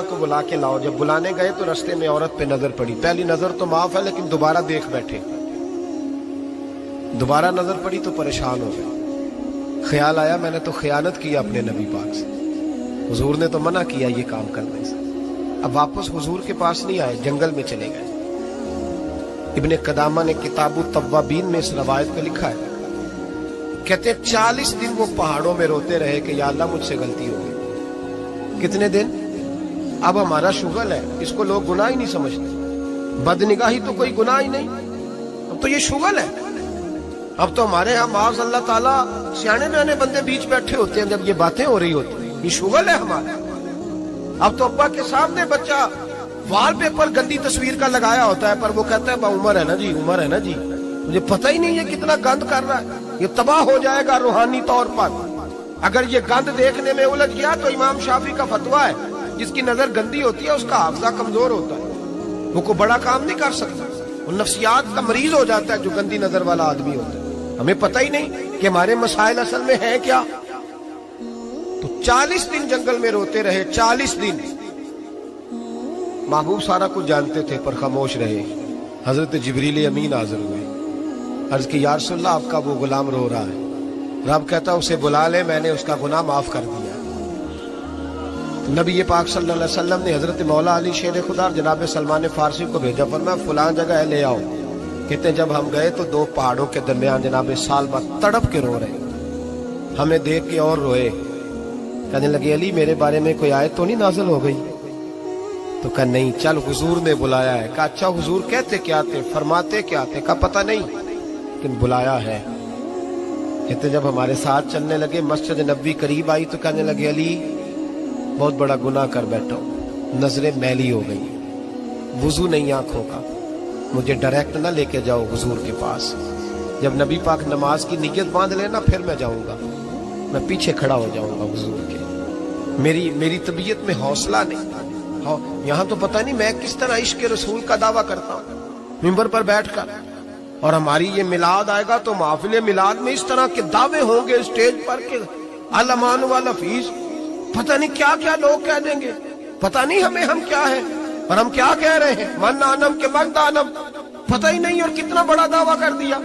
کو بلا کے لاؤ. جب بلانے گئے تو رستے میں عورت پہ نظر پڑی. پہلی نظر تو معاف ہے لیکن دوبارہ دیکھ بیٹھے. دوبارہ نظر پڑی تو پریشان ہو گئے. خیال آیا میں نے تو خیانت کی اپنے نبی پاک سے. حضور نے تو منع کیا یہ کام کرنے سے. اب واپس حضور کے پاس نہیں آئے, جنگل میں چلے گئے. ابن قدامہ نے کتاب التوابین میں اس روایت کو لکھا ہے. کہتے 40 دن وہ پہاڑوں میں روتے رہے کہ یا اللہ مجھ سے غلطی ہو گئی. کتنے دن؟ اب ہمارا شغل ہے, اس کو لوگ گناہ ہی نہیں سمجھتے. بدنگاہی تو کوئی گناہ ہی نہیں, اب تو یہ شغل ہے. اب تو ہمارے ہاں معاذ اللہ تعالیٰ سیانے بیانے بندے بیچ بیٹھے ہوتے ہیں جب یہ باتیں ہو رہی ہوتی ہیں. یہ شغل ہے ہمارا. اب تو ابا کے سامنے بچہ وال پیپر گندی تصویر کا لگایا ہوتا ہے, پر وہ کہتا ہے عمر ہے نا جی, عمر ہے نا جی. مجھے پتہ ہی نہیں ہے کتنا گند کر رہا ہے. یہ تباہ ہو جائے گا روحانی طور پر. اگر یہ گند دیکھنے میں الجھ گیا تو امام شافعی کا فتویٰ ہے جس کی نظر گندی ہوتی ہے اس کا حافظہ کمزور ہوتا ہے, وہ کوئی بڑا کام نہیں کر سکتا. وہ نفسیات کا مریض ہو جاتا ہے جو گندی نظر والا آدمی ہوتا ہے. ہمیں پتہ ہی نہیں کہ ہمارے مسائل اصل میں ہیں کیا. تو 40 دن جنگل میں روتے رہے. 40 دن محبوب سارا کچھ جانتے تھے پر خاموش رہے. حضرت جبریل امین حاضر ہوئے. عرض کی یا رسول اللہ آپ کا وہ غلام رو رہا ہے. رب کہتا اسے بلا لے, میں نے اس کا گناہ معاف کر دیا. نبی پاک صلی اللہ علیہ وسلم نے حضرت مولا علی شیر خدا اور جناب سلمان فارسی کو بھیجا, فرمایا فلاں جگہ ہے لے آؤ. کہتے ہیں جب ہم گئے تو 2 پہاڑوں کے درمیان جناب سالبہ تڑپ کے رو رہے. ہمیں دیکھ کے اور روئے. کہنے لگے علی میرے بارے میں کوئی آیت تو نہیں نازل ہو گئی؟ تو کہا نہیں, چل حضور نے بلایا ہے. کہا اچھا حضور کہتے کیا تھے, فرماتے کیا تھے؟ کہا پتہ نہیں لیکن بلایا ہے. کہتے جب ہمارے ساتھ چلنے لگے مسجد نبوی قریب آئی تو کہنے لگے علی بہت بڑا گناہ کر بیٹھا ہوں, نظریں میلی ہو گئی, وضو نہیں آنکھوں کا, مجھے ڈائریکٹ نہ لے کے جاؤ حضور کے پاس. جب نبی پاک نماز کی نیت باندھ لینا پھر میں جاؤں گا, میں پیچھے کھڑا ہو جاؤں گا حضور کے. میری طبیعت میں حوصلہ نہیں. یہاں تو پتہ نہیں میں کس طرح عشق رسول کا دعویٰ کرتا ہوں منبر پر بیٹھ کر, اور ہماری یہ میلاد آئے گا تو محفل میلاد میں اس طرح کے دعوے ہوں گے اسٹیج پر کہ علمان والحفیظ, پتہ نہیں کیا کیا لوگ کہہ دیں گے. پتہ نہیں ہم کیا ہے اور ہم کیا کہہ رہے ہیں. من آنم کے مقد آنم, پتہ ہی نہیں, اور کتنا بڑا دعویٰ کر دیا.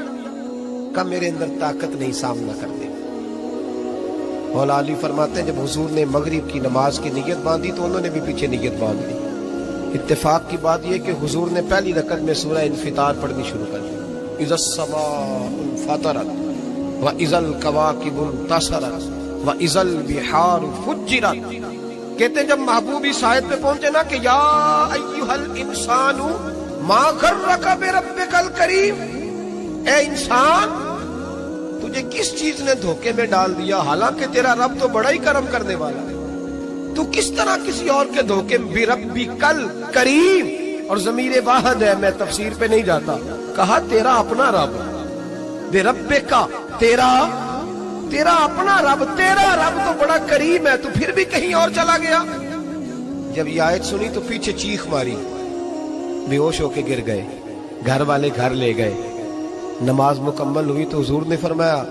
کہ میرے اندر طاقت نہیں سامنا کرنے. مولا علی فرماتے ہیں جب حضور نے مغرب کی نماز کی نیت باندھی تو انہوں نے بھی پیچھے نیت باندھ لی. اتفاق کی بات یہ کہ حضور نے پہلی رکعت میں سورہ انفطار پڑھنی شروع کر دی. اذا السماء انفطرت واذا الكواكب انتثرت واذا البحار فجرت. کہتے جب محبوب اس آیت پہ پہنچے نا کہ یا ایھا الانسان ما غرک بربک الکریم, اے انسان تجھے کس چیز نے دھوکے میں ڈال دیا, حالانکہ تیرا رب تو بڑا ہی کرم کرنے والا ہے. تو کس طرح کسی اور کے دھوکے میں بربک الکریم, اور ضمیر واحد ہے, میں تفسیر پہ نہیں جاتا. کہا تیرا اپنا رب, بربک تیرا اپنا رب, تیرا رب تو بڑا کریم ہے, تو پھر بھی کہیں اور چلا گیا. جب یہ آیت سنی تو پیچھے چیخ ماری, بے ہوش ہو کے گر گئے. گھر والے گھر لے گئے. نماز مکمل ہوئی تو حضور نے فرمایا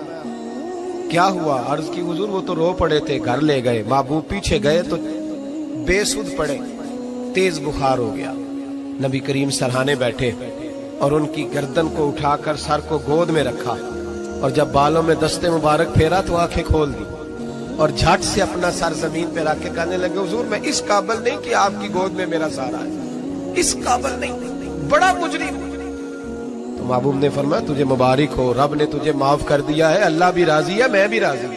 کیا ہوا؟ عرض کی حضور وہ تو رو پڑے تھے, گھر لے گئے. محبوب پیچھے گئے تو بے سدھ پڑے, تیز بخار ہو گیا. نبی کریم سرہانے بیٹھے اور ان کی گردن کو اٹھا کر سر کو گود میں رکھا, اور جب بالوں میں دستے مبارک پھیرا تو آنکھیں کھول دی, اور جھٹ سے اپنا سر زمین پہ رکھ کے کہنے لگے حضور میں اس قابل نہیں کہ آپ کی گود میں میرا سارا ہے, اس قابل نہیں, بڑا مجرم. تو محبوب نے فرمایا تجھے مبارک ہو, رب نے تجھے معاف کر دیا ہے, اللہ بھی راضی ہے, میں بھی راضی ہوں.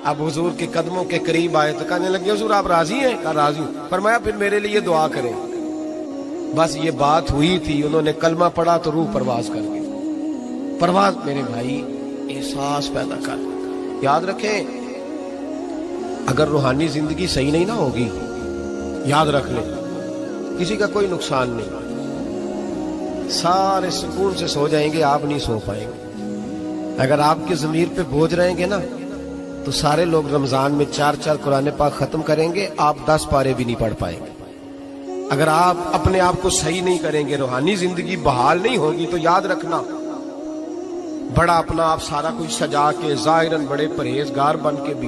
اب حضور کے قدموں کے قریب آئے تو کہنے لگے حضور آپ راضی ہیں؟ کہا راضی ہوں. فرمایا پھر میرے لیے دعا کریں. بس یہ بات ہوئی تھی, انہوں نے کلمہ پڑھا تو روح پرواز کر گئی. پرواز میرے بھائی احساس پیدا کر. یاد رکھیں اگر روحانی زندگی صحیح نہیں نہ ہوگی, یاد رکھ لیں کسی کا کوئی نقصان نہیں, سارے سکون سے سو جائیں گے, آپ نہیں سو پائیں گے. اگر آپ کے ضمیر پہ بوجھ رہیں گے نا تو سارے لوگ رمضان میں 4 قرآن پاک ختم کریں گے, آپ 10 پارے بھی نہیں پڑھ پائیں گے. اگر آپ اپنے آپ کو صحیح نہیں کریں گے, روحانی زندگی بحال نہیں ہوگی, تو یاد رکھنا بڑا اپنا آپ سارا کچھ سجا کے ظاہراً بڑے پرہیزگار بن کے بھی